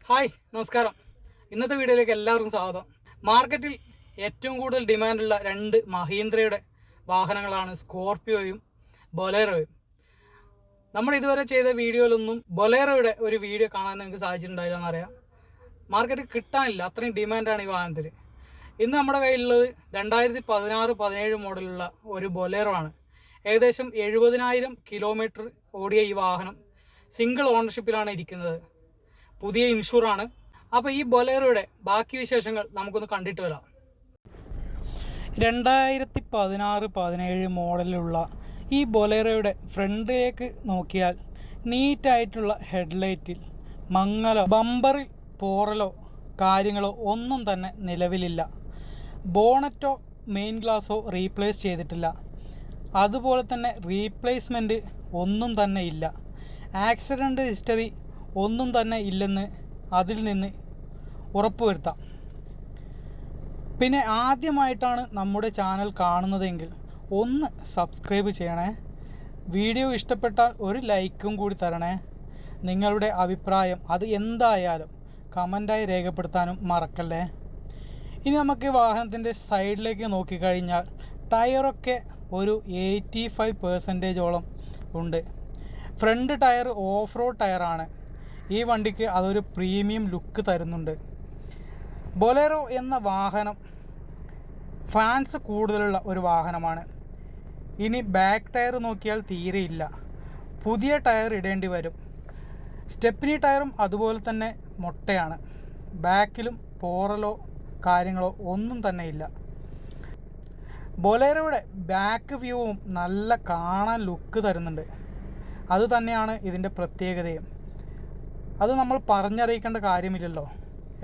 Hi നമസ്കാരം. ഇന്നത്തെ വീഡിയോയിലേക്ക് എല്ലാവർക്കും സ്വാഗതം. മാർക്കറ്റിൽ ഏറ്റവും കൂടുതൽ ഡിമാൻഡുള്ള രണ്ട് മഹീന്ദ്രയുടെ വാഹനങ്ങളാണ് സ്കോർപിയോയും ബൊലേറോയും. നമ്മൾ ഇതുവരെ ചെയ്ത വീഡിയോയിലൊന്നും ബൊലേറോയുടെ ഒരു വീഡിയോ കാണാൻ നിങ്ങൾക്ക് സാധിച്ചിട്ടുണ്ടായില്ല എന്നറിയാം. മാർക്കറ്റിൽ കിട്ടാനില്ല, അത്രയും ഡിമാൻഡാണ് ഈ വാഹനത്തിന്. ഇന്ന് നമ്മുടെ കയ്യിലുള്ളത് 2016-17 മോഡലുള്ള ഒരു ബൊലേറോ ആണ്. ഏകദേശം 70,000 കിലോമീറ്റർ ഓടിയ ഈ വാഹനം സിംഗിൾ ഓണർഷിപ്പിലാണ് ഇരിക്കുന്നത്. പുതിയ ഇൻഷുറാണ്. അപ്പോൾ ഈ ബൊലേറോയുടെ ബാക്കി വിശേഷങ്ങൾ നമുക്കൊന്ന് കണ്ടിട്ട് വരാം. 2016-17 മോഡലിലുള്ള ഈ ബൊലേറോയുടെ ഫ്രണ്ടിലേക്ക് നോക്കിയാൽ നീറ്റായിട്ടുള്ള ഹെഡ്ലൈറ്റിൽ മങ്ങലോ ബമ്പറിൽ പോറലോ കാര്യങ്ങളോ ഒന്നും തന്നെ നിലവിലില്ല. ബോണറ്റോ മെയിൻ ഗ്ലാസോ റീപ്ലേസ് ചെയ്തിട്ടില്ല. അതുപോലെ തന്നെ റീപ്ലേസ്മെൻറ്റ് ഒന്നും തന്നെ ഇല്ല. ആക്സിഡൻറ്റ് ഹിസ്റ്ററി ഒന്നും തന്നെ ഇല്ലെന്ന് അതിൽ നിന്ന് ഉറപ്പുവരുത്താം. പിന്നെ ആദ്യമായിട്ടാണ് നമ്മുടെ ചാനൽ കാണുന്നതെങ്കിൽ ഒന്ന് സബ്സ്ക്രൈബ് ചെയ്യണേ. വീഡിയോ ഇഷ്ടപ്പെട്ടാൽ ഒരു ലൈക്കും കൂടി തരണേ. നിങ്ങളുടെ അഭിപ്രായം അത് എന്തായാലും കമൻറ്റായി രേഖപ്പെടുത്താനും മറക്കല്ലേ. ഇനി നമുക്ക് വാഹനത്തിൻ്റെ സൈഡിലേക്ക് നോക്കിക്കഴിഞ്ഞാൽ ടയറൊക്കെ ഒരു 85% ഉണ്ട്. ഫ്രണ്ട് ടയർ ഓഫ് റോഡ് ടയറാണ്. ഈ വണ്ടിക്ക് അതൊരു പ്രീമിയം ലുക്ക് തരുന്നുണ്ട്. ബൊലേറോ എന്ന വാഹനം ഫാൻസ് കൂടുതലുള്ള ഒരു വാഹനമാണ്. ഇനി ബാക്ക് ടയർ നോക്കിയാൽ തീരെയില്ല, പുതിയ ടയർ ഇടേണ്ടി വരും. സ്റ്റെപ്നി ടയറും അതുപോലെ തന്നെ മൊട്ടയാണ്. ബാക്കിലും പോറലോ കാര്യങ്ങളോ ഒന്നും തന്നെ ഇല്ല. ബൊലേറോയുടെ ബാക്ക് വ്യൂവും നല്ല കാണാൻ ലുക്ക് തരുന്നുണ്ട്. അത് തന്നെയാണ് ഇതിൻ്റെ പ്രത്യേകതയും. അത് നമ്മൾ പറഞ്ഞറിയിക്കേണ്ട കാര്യമില്ലല്ലോ,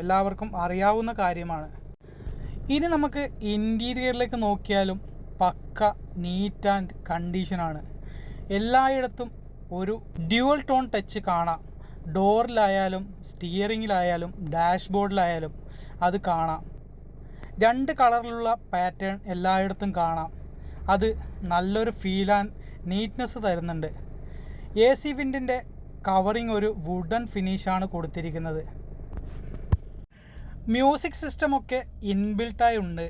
എല്ലാവർക്കും അറിയാവുന്ന കാര്യമാണ്. ഇനി നമുക്ക് ഇൻറ്റീരിയറിലേക്ക് നോക്കിയാലും പക്ക നീറ്റ് ആൻഡ് കണ്ടീഷനാണ്. എല്ലായിടത്തും ഒരു ഡ്യുവൽ ടോൺ ടച്ച് കാണാം. ഡോറിലായാലും സ്റ്റിയറിങ്ങിലായാലും ഡാഷ്ബോർഡിലായാലും അത് കാണാം. 2 കളറിലുള്ള പാറ്റേൺ എല്ലായിടത്തും കാണാം. അത് നല്ലൊരു ഫീൽ ആൻഡ് നീറ്റ്നെസ് തരുന്നുണ്ട്. AC വിൻഡിൻ്റെ കവറിങ് ഒരു വുഡൻ ഫിനിഷാണ് കൊടുത്തിരിക്കുന്നത്. മ്യൂസിക് സിസ്റ്റമൊക്കെ ഇൻബിൽട്ടായി ഉണ്ട്.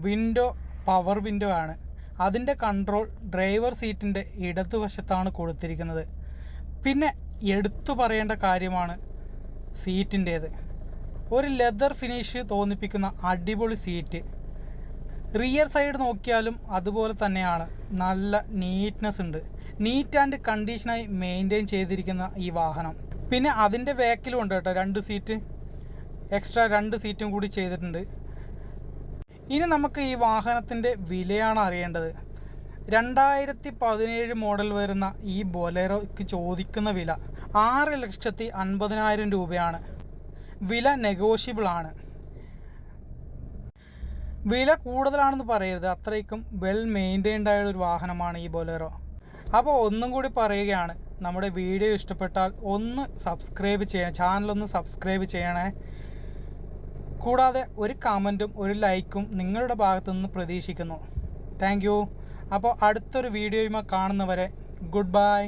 വിൻഡോ പവർ വിൻഡോ ആണ്. അതിൻ്റെ കൺട്രോൾ ഡ്രൈവർ സീറ്റിൻ്റെ ഇടതുവശത്താണ് കൊടുത്തിരിക്കുന്നത്. പിന്നെ എടുത്തു പറയേണ്ട കാര്യമാണ് സീറ്റിൻ്റേത്. ഒരു ലെതർ ഫിനിഷ് തോന്നിപ്പിക്കുന്ന അടിപൊളി സീറ്റ്. റിയർ സൈഡ് നോക്കിയാലും അതുപോലെ തന്നെയാണ്, നല്ല നീറ്റ്നെസ് ഉണ്ട്. നീറ്റ് ആൻഡ് കണ്ടീഷനായി മെയിൻറ്റെയിൻ ചെയ്തിരിക്കുന്ന ഈ വാഹനം. പിന്നെ അതിൻ്റെ ബാക്കിലും ഉണ്ട് കേട്ടോ 2 സീറ്റ്, എക്സ്ട്രാ 2 സീറ്റും കൂടി ചെയ്തിട്ടുണ്ട്. ഇനി നമുക്ക് ഈ വാഹനത്തിൻ്റെ വിലയാണ് അറിയേണ്ടത്. 2017 മോഡൽ വരുന്ന ഈ ബൊലേറോയ്ക്ക് ചോദിക്കുന്ന വില 6,50,000 രൂപയാണ്. വില നെഗോഷ്യബിൾ ആണ്. വില കൂടുതലാണെന്ന് പറയരുത്, അത്രയ്ക്കും വെൽ മെയിൻറ്റെയിൻഡ് ആയ ഒരു വാഹനമാണ് ഈ ബൊലേറോ. അപ്പോൾ ഒന്നും കൂടി പറയുകയാണ്, നമ്മുടെ വീഡിയോ ഇഷ്ടപ്പെട്ടാൽ ഒന്ന് സബ്സ്ക്രൈബ് ചെയ്യണം, ചാനലൊന്ന് സബ്സ്ക്രൈബ് ചെയ്യണേ. കൂടാതെ ഒരു കമൻറ്റും ഒരു ലൈക്കും നിങ്ങളുടെ ഭാഗത്തുനിന്ന് പ്രതീക്ഷിക്കുന്നു. Thank you. അപ്പോൾ അടുത്തൊരു വീഡിയോയുമായി കാണുന്നവരെ ഗുഡ് ബൈ.